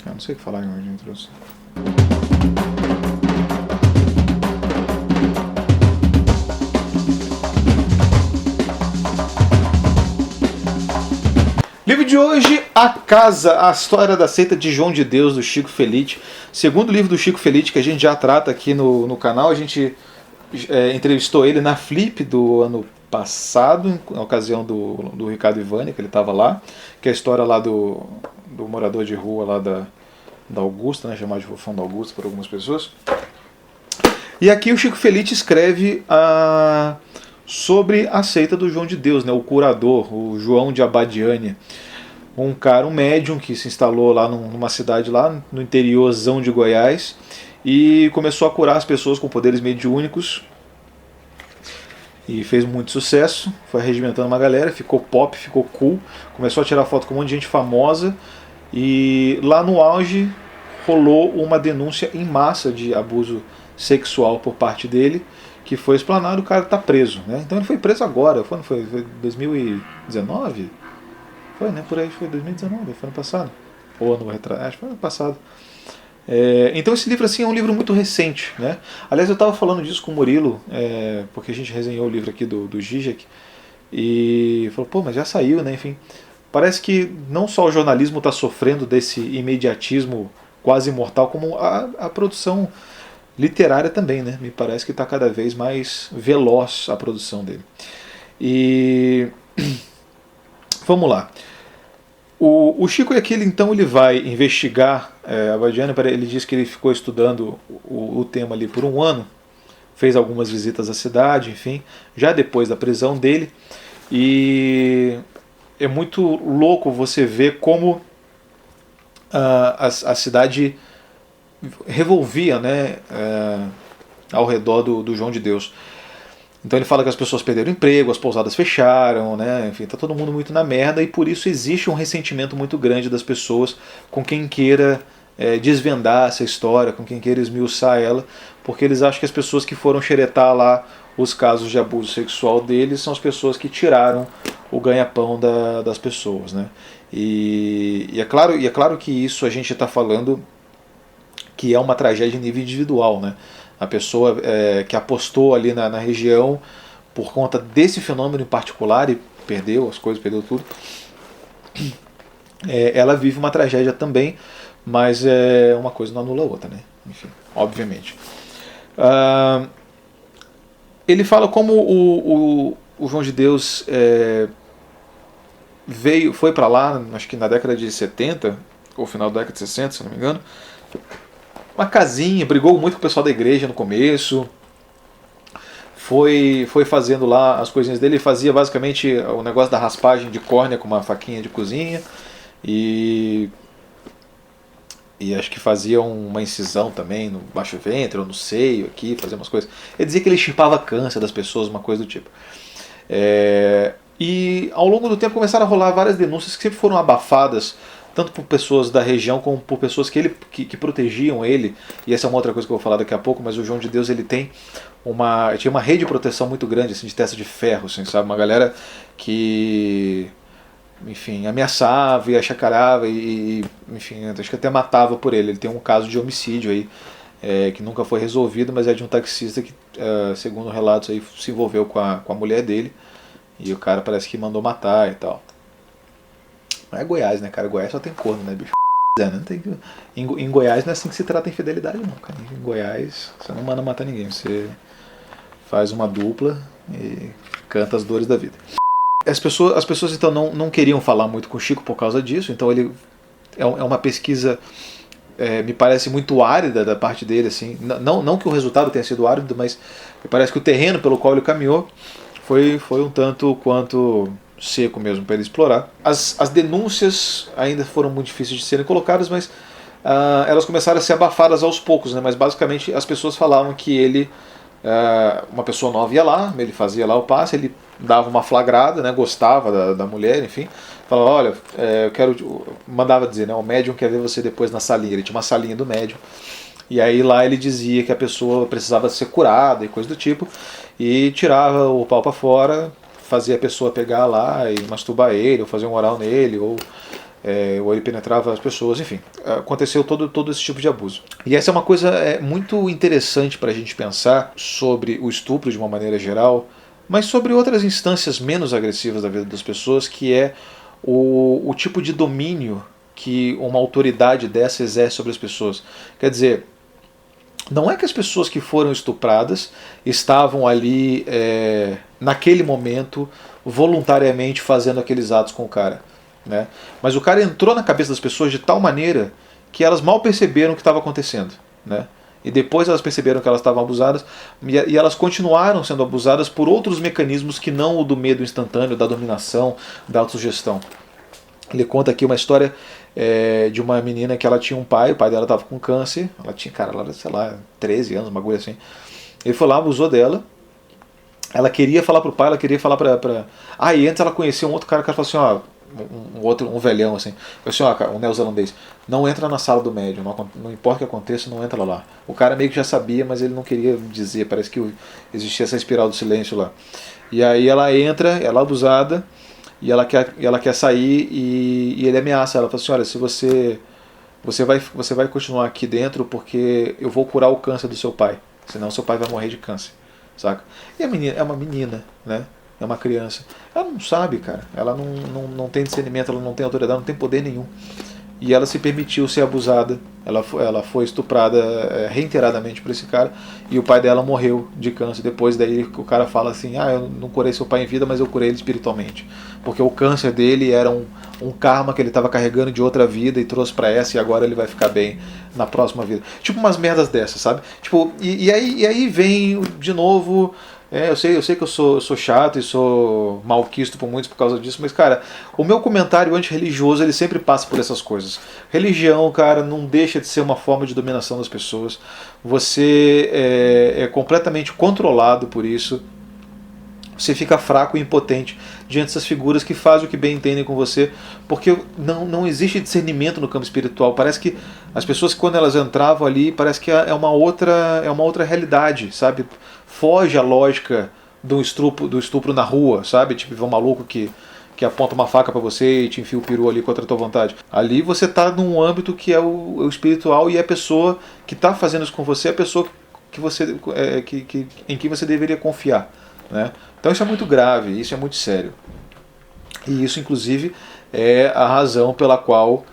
Eu não sei o que falar em introdução. Livro de hoje, A Casa, a história da seita de João de Deus, do Chico Felitti. Segundo livro do Chico Felitti, que a gente já trata aqui no canal. A gente entrevistou ele na Flip do ano passado, na ocasião do Ricardo Ivani, que ele estava lá, que é a história lá do morador de rua lá da Augusta, né, chamado de Rufão da Augusta por algumas pessoas. E aqui o Chico Felitti escreve sobre a seita do João de Deus, né, o curador, o João de Abadiânia. Um médium que se instalou lá numa cidade lá no interiorzão de Goiás e começou a curar as pessoas com poderes mediúnicos e fez muito sucesso, foi regimentando uma galera, ficou pop, ficou cool, começou a tirar foto com um monte de gente famosa e lá no auge rolou uma denúncia em massa de abuso sexual por parte dele, que foi explanado. O cara está preso, né? Então ele foi preso agora, foi 2019? Foi, né? Por aí foi 2019, foi ano passado. Ou ano retrasado, acho que foi ano passado. Então esse livro assim é um livro muito recente, né? Aliás, eu estava falando disso com o Murilo, porque a gente resenhou o livro aqui do Zizek, e falou, pô, mas já saiu, né? Enfim, parece que não só o jornalismo está sofrendo desse imediatismo quase imortal, como a produção literária também, né? Me parece que está cada vez mais veloz a produção dele. E vamos lá. O Chico é aquele, então, ele vai investigar a Badiânia. Ele diz que ele ficou estudando o tema ali por um ano, fez algumas visitas à cidade, enfim, já depois da prisão dele. E é muito louco você ver como a cidade revolvia, né, ao redor do João de Deus. Então ele fala que as pessoas perderam emprego, as pousadas fecharam, né? Enfim, tá todo mundo muito na merda e por isso existe um ressentimento muito grande das pessoas com quem queira desvendar essa história, com quem queira esmiuçar ela, porque eles acham que as pessoas que foram xeretar lá os casos de abuso sexual deles são as pessoas que tiraram o ganha-pão das pessoas, né? E é claro que isso a gente está falando que é uma tragédia em nível individual, né? A pessoa que apostou ali na região por conta desse fenômeno em particular e perdeu as coisas, perdeu tudo, ela vive uma tragédia também, mas uma coisa não anula a outra, né? Enfim, obviamente. Ele fala como o João de Deus foi para lá, acho que na década de 70, ou final da década de 60, se não me engano, uma casinha, brigou muito com o pessoal da igreja no começo, foi fazendo lá as coisinhas dele. Ele fazia basicamente o negócio da raspagem de córnea com uma faquinha de cozinha e acho que fazia uma incisão também no baixo ventre ou no seio aqui, fazia umas coisas. Ele dizia que ele chipava câncer das pessoas, uma coisa do tipo. E ao longo do tempo começaram a rolar várias denúncias que sempre foram abafadas, tanto por pessoas da região como por pessoas que protegiam ele. E essa é uma outra coisa que eu vou falar daqui a pouco, mas o João de Deus ele tinha uma rede de proteção muito grande, assim, de testa de ferro, assim, sabe? Uma galera que, enfim, ameaçava e achacarava e enfim, acho que até matava por ele. Ele tem um caso de homicídio aí, que nunca foi resolvido, mas é de um taxista que, segundo relatos, aí, se envolveu com a mulher dele e o cara parece que mandou matar e tal. Mas é Goiás, né, cara? Goiás só tem corno, né, bicho? Não tem que... em Goiás não é assim que se trata a infidelidade, não, cara. Em Goiás você não manda matar ninguém, você faz uma dupla e canta as dores da vida. As pessoas então não queriam falar muito com o Chico por causa disso, então ele é uma pesquisa, me parece muito árida da parte dele, assim. Não que o resultado tenha sido árido, mas me parece que o terreno pelo qual ele caminhou foi um tanto quanto seco mesmo para ele explorar. As denúncias ainda foram muito difíceis de serem colocadas, mas elas começaram a ser abafadas aos poucos, né? Mas basicamente as pessoas falavam que ele, uma pessoa nova ia lá, ele fazia lá o passe, ele dava uma flagrada, né? Gostava da mulher, enfim, falava, olha, eu quero, mandava dizer, né? O médium quer ver você depois na salinha. Ele tinha uma salinha do médium. E aí lá ele dizia que a pessoa precisava ser curada e coisa do tipo, e tirava o pau para fora, fazia a pessoa pegar lá e masturbar ele, ou fazer um oral nele, ou ou ele penetrava as pessoas, enfim, aconteceu todo esse tipo de abuso. E essa é uma coisa muito interessante para a gente pensar sobre o estupro de uma maneira geral, mas sobre outras instâncias menos agressivas da vida das pessoas, que é o tipo de domínio que uma autoridade dessa exerce sobre as pessoas. Quer dizer, não é que as pessoas que foram estupradas estavam ali naquele momento voluntariamente fazendo aqueles atos com o cara, né? Mas o cara entrou na cabeça das pessoas de tal maneira que elas mal perceberam o que estava acontecendo, né? E depois elas perceberam que elas estavam abusadas e elas continuaram sendo abusadas por outros mecanismos que não o do medo instantâneo, da dominação, da autossugestão. Ele conta aqui uma história de uma menina que ela tinha um pai, o pai dela estava com câncer, ela tinha, cara, ela era, sei lá, 13 anos, uma agulha assim. Ele foi lá, abusou dela, ela queria falar pro pai, ela queria falar pra... e antes ela conhecia um outro cara, o cara falou assim, um velhão assim, falou assim, um neozelandês, não entra na sala do médium, não importa o que aconteça, não entra lá. O cara meio que já sabia, mas ele não queria dizer, parece que existia essa espiral do silêncio lá. E aí ela entra, ela é abusada, e ela quer sair e ele ameaça ela, fala assim, olha, se você vai continuar aqui dentro porque eu vou curar o câncer do seu pai, senão seu pai vai morrer de câncer, saca? E a menina é uma menina, né? É uma criança. Ela não sabe, cara. Ela não tem discernimento, ela não tem autoridade, não tem poder nenhum. E ela se permitiu ser abusada. Ela foi estuprada reiteradamente por esse cara. E o pai dela morreu de câncer. Depois daí o cara fala assim, eu não curei seu pai em vida, mas eu curei ele espiritualmente. Porque o câncer dele era um karma que ele estava carregando de outra vida e trouxe para essa, e agora ele vai ficar bem na próxima vida. Tipo umas merdas dessas, sabe? Tipo, e aí vem de novo... Eu sei que eu sou chato e sou malquisto por muitos por causa disso, mas, cara, o meu comentário antirreligioso, ele sempre passa por essas coisas. Religião, cara, não deixa de ser uma forma de dominação das pessoas. Você é completamente controlado por isso. Você fica fraco e impotente diante dessas figuras que fazem o que bem entendem com você, porque não existe discernimento no campo espiritual. Parece que as pessoas, quando elas entravam ali, parece que é uma outra realidade, sabe? Foge a lógica do estupro na rua, sabe? Tipo, um maluco que aponta uma faca pra você e te enfia o peru ali contra a tua vontade. Ali você tá num âmbito que é o espiritual, e a pessoa que tá fazendo isso com você é a pessoa que você, em que você deveria confiar, né? Então isso é muito grave, isso é muito sério. E isso, inclusive, é a razão pela qual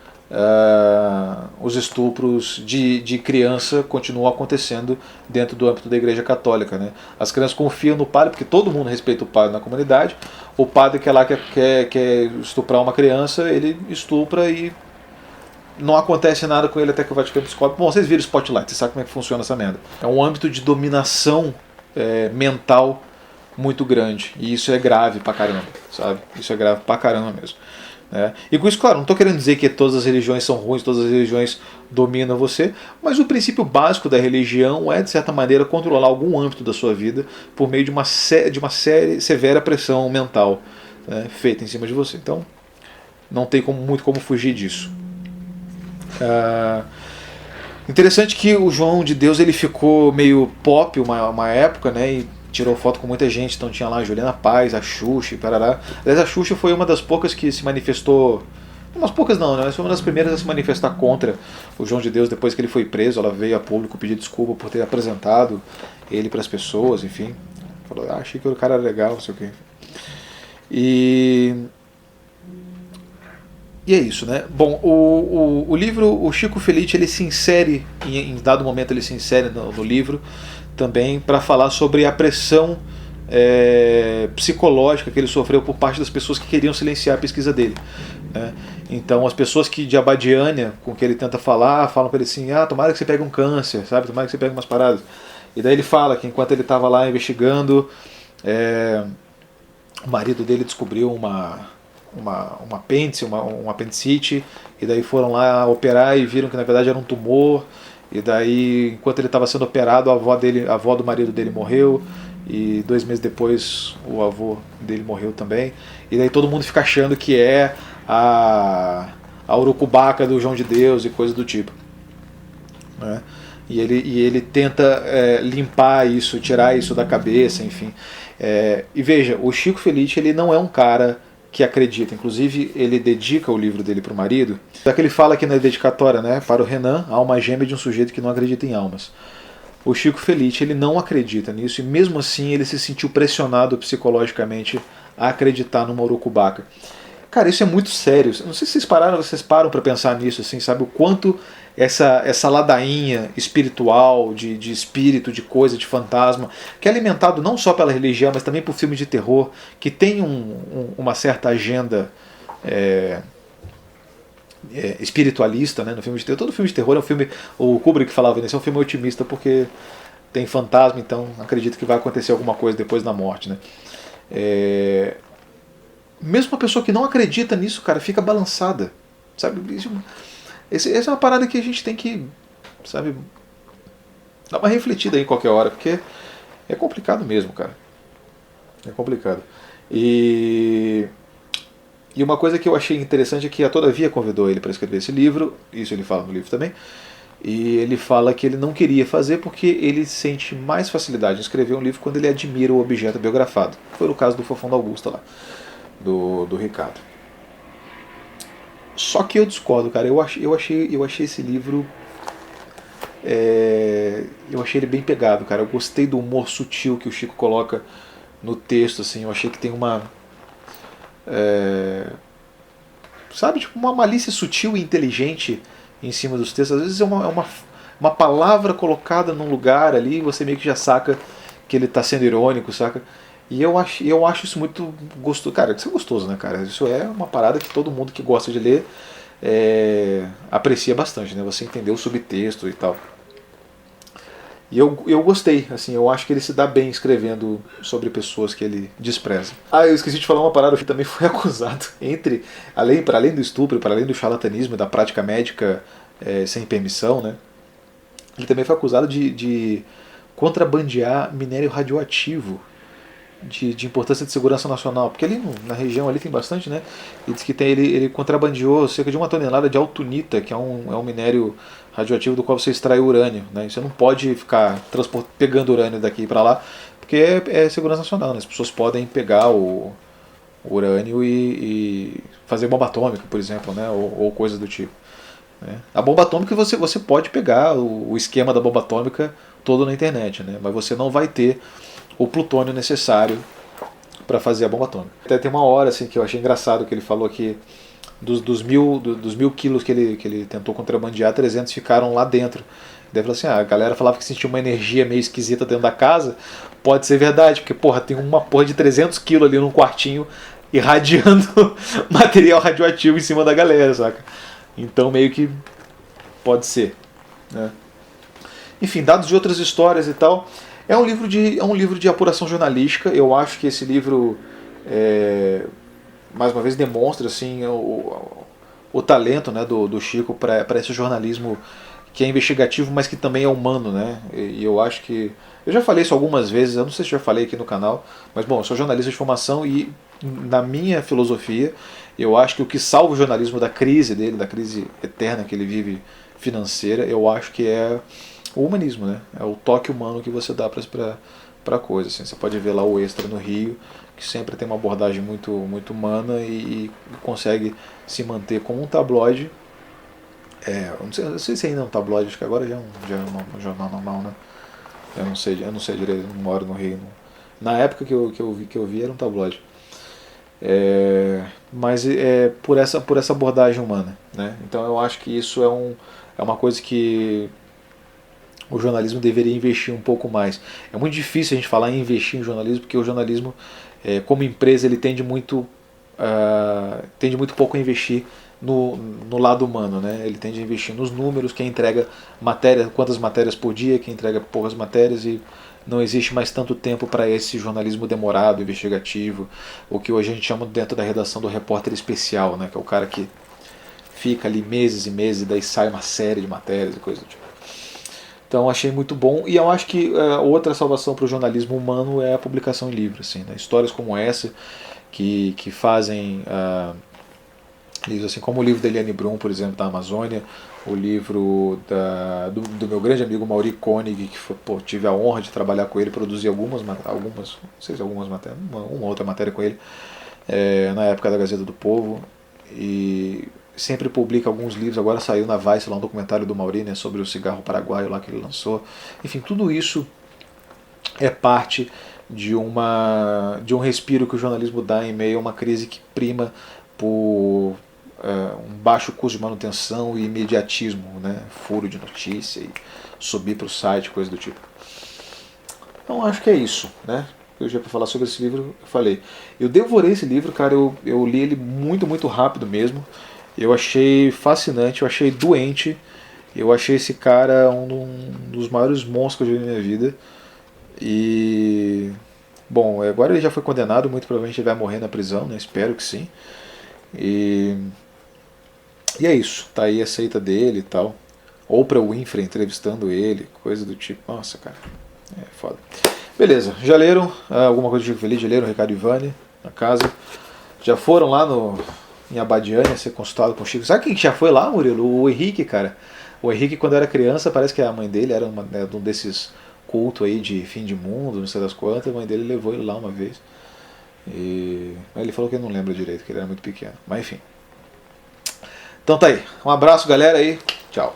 os estupros de criança continuam acontecendo dentro do âmbito da Igreja Católica, né? As crianças confiam no padre, porque todo mundo respeita o padre na comunidade. O padre que é lá quer estuprar uma criança, ele estupra e não acontece nada com ele até que o Vaticano descobre. Bom, vocês viram o Spotlight, vocês sabem como é que funciona essa merda. É um âmbito de dominação mental muito grande, e isso é grave pra caramba, sabe? Isso é grave pra caramba mesmo. E com isso, claro, não estou querendo dizer que todas as religiões são ruins, todas as religiões dominam você, mas o princípio básico da religião é, de certa maneira, controlar algum âmbito da sua vida por meio de uma severa pressão mental, né, feita em cima de você. Então, não tem muito como fugir disso. Interessante que o João de Deus ele ficou meio pop uma época, né, e tirou foto com muita gente, então tinha lá a Juliana Paz, a Xuxa e parará. Aliás, a Xuxa foi uma das poucas que se manifestou, umas poucas não, né? Mas foi uma das primeiras a se manifestar contra o João de Deus depois que ele foi preso. Ela veio a público pedir desculpa por ter apresentado ele para as pessoas, enfim. Falou, achei que o cara era legal, não sei o quê. E é isso, né? Bom, o livro, o Chico Felitti, ele se insere, em dado momento ele se insere no livro, também para falar sobre a pressão psicológica que ele sofreu por parte das pessoas que queriam silenciar a pesquisa dele, né? Então as pessoas que de Abadiânia, com que ele tenta falar, falam para ele assim, tomara que você pegue um câncer, sabe? Tomara que você pegue umas paradas. E daí ele fala que enquanto ele estava lá investigando, o marido dele descobriu um apêndice, um apendicite, e daí foram lá operar e viram que na verdade era um tumor. E daí, enquanto ele estava sendo operado, a avó do marido dele morreu, e 2 meses depois o avô dele morreu também. E daí todo mundo fica achando que é a urucubaca do João de Deus e coisa do tipo, né? E ele tenta limpar isso, tirar isso da cabeça, enfim. E veja, o Chico Felitti ele não é um cara que acredita. Inclusive, ele dedica o livro dele para o marido. Já que ele fala aqui na dedicatória, né, para o Renan, alma gêmea de um sujeito que não acredita em almas. O Chico Felice, ele não acredita nisso e mesmo assim ele se sentiu pressionado psicologicamente a acreditar no Murucubaca. Cara, isso é muito sério. Não sei se vocês param para pensar nisso, assim, sabe? O quanto essa ladainha espiritual, de espírito, de coisa, de fantasma, que é alimentado não só pela religião, mas também por filmes de terror, que tem uma certa agenda espiritualista, né, no filme de terror. Todo filme de terror é um filme, o Kubrick falava nisso, é um filme otimista porque tem fantasma, então acredito que vai acontecer alguma coisa depois da morte, né? Mesmo uma pessoa que não acredita nisso, cara, fica balançada, sabe? Essa é uma parada que a gente tem que, sabe, dar uma refletida aí em qualquer hora, porque é complicado mesmo, cara. É complicado. E uma coisa que eu achei interessante é que a Todavia convidou ele para escrever esse livro, isso ele fala no livro também, e ele fala que ele não queria fazer porque ele sente mais facilidade em escrever um livro quando ele admira o objeto biografado. Foi o caso do Fofão da Augusta lá, do Ricardo. Só que eu discordo, cara. Eu achei esse livro. Eu achei ele bem pegado, cara. Eu gostei do humor sutil que o Chico coloca no texto, assim. Eu achei que tem uma. Sabe, tipo, uma malícia sutil e inteligente em cima dos textos. Às vezes é uma palavra colocada num lugar ali e você meio que já saca que ele está sendo irônico, saca? E eu acho isso muito gostoso. Cara, isso é gostoso, né, cara? Isso é uma parada que todo mundo que gosta de ler aprecia bastante, né? Você entender o subtexto e tal. E eu gostei, assim, eu acho que ele se dá bem escrevendo sobre pessoas que ele despreza. Ah, eu esqueci de falar uma parada, que também foi acusado, para além do estupro, para além do charlatanismo, da prática médica sem permissão, né? Ele também foi acusado de contrabandear minério radioativo de importância de segurança nacional, porque ali na região ali tem bastante, né? E diz que ele contrabandeou cerca de 1 tonelada de altunita, que é um minério radioativo do qual você extrai urânio, né? Você não pode ficar pegando urânio daqui para lá, porque é segurança nacional, né? As pessoas podem pegar o urânio e fazer bomba atômica, por exemplo, né? Ou coisa do tipo. Né? A bomba atômica você pode pegar o esquema da bomba atômica todo na internet, né? Mas você não vai ter o plutônio necessário para fazer a bomba atômica. Até tem uma hora assim, que eu achei engraçado que ele falou que dos 1.000 quilos que ele tentou contrabandear, 300 ficaram lá dentro. Daí falou assim, a galera falava que sentia uma energia meio esquisita dentro da casa. Pode ser verdade, porque porra, tem uma porra de 300 quilos ali num quartinho irradiando material radioativo em cima da galera, saca? Então meio que pode ser, né? Enfim, dados de outras histórias e tal. É um livro de apuração jornalística. Eu acho que esse livro, mais uma vez, demonstra assim, o talento, né, do Chico para esse jornalismo que é investigativo, mas que também é humano. Né? E eu acho que... Eu já falei isso algumas vezes, eu não sei se já falei aqui no canal, mas bom, eu sou jornalista de formação e, na minha filosofia, eu acho que o que salva o jornalismo da crise dele, da crise eterna que ele vive financeira, eu acho que é o humanismo, né? É o toque humano que você dá para a coisa. Assim. Você pode ver lá o Extra no Rio, que sempre tem uma abordagem muito, muito humana e consegue se manter como um tabloide. Eu não sei se ainda é um tabloide, acho que agora já é um jornal normal, né? Eu não sei direito, não moro no Rio. Não. Na época que eu vi era um tabloide. Mas por essa abordagem humana, né? Então eu acho que isso é uma coisa que o jornalismo deveria investir um pouco mais. É muito difícil a gente falar em investir em jornalismo, porque o jornalismo, como empresa, ele tende muito pouco a investir no lado humano, né? Ele tende a investir nos números, quem entrega matéria, quantas matérias por dia, quem entrega poucas matérias, e não existe mais tanto tempo para esse jornalismo demorado, investigativo, o que hoje a gente chama dentro da redação do repórter especial, né? Que é o cara que fica ali meses e meses e daí sai uma série de matérias e coisas do tipo. Então achei muito bom, e eu acho que outra salvação para o jornalismo humano é a publicação em livro, assim, né? Histórias como essa que fazem livros assim como o livro da Eliane Brum, por exemplo, da Amazônia, o livro do meu grande amigo Mauri Koenig, que tive a honra de trabalhar com ele, produzir algumas, não sei se algumas matérias, uma outra matéria com ele, na época da Gazeta do Povo, e sempre publica alguns livros. Agora saiu na Vice lá um documentário do Mauri, né, sobre o cigarro paraguaio lá que ele lançou. Enfim, tudo isso é parte de um respiro que o jornalismo dá em meio a uma crise que prima por um baixo custo de manutenção e imediatismo, né, furo de notícia e subir para o site, coisa do tipo. Então acho que é isso, né? Eu já para falar sobre esse livro, eu falei. Eu devorei esse livro, cara, eu li ele muito, muito rápido mesmo. Eu achei fascinante, eu achei doente. Eu achei esse cara um dos maiores monstros que eu já vi na minha vida. E bom, agora ele já foi condenado, muito provavelmente ele vai morrer na prisão, né? Espero que sim. E, e é isso, tá aí a seita dele e tal. Oprah Winfrey entrevistando ele, coisa do tipo. Nossa, cara, é foda. Beleza, já leram alguma coisa do Chico Feliz? Já leram o Ricardo Ivani na casa? Já foram lá em Abadiânia ser consultado com o Chico? Sabe quem já foi lá, Murilo? O Henrique, cara. O Henrique, quando era criança, parece que a mãe dele era de um desses cultos aí de fim de mundo, não sei das quantas. A mãe dele levou ele lá uma vez. Mas ele falou que ele não lembra direito, que ele era muito pequeno. Mas enfim. Então tá aí. Um abraço, galera, aí. Tchau.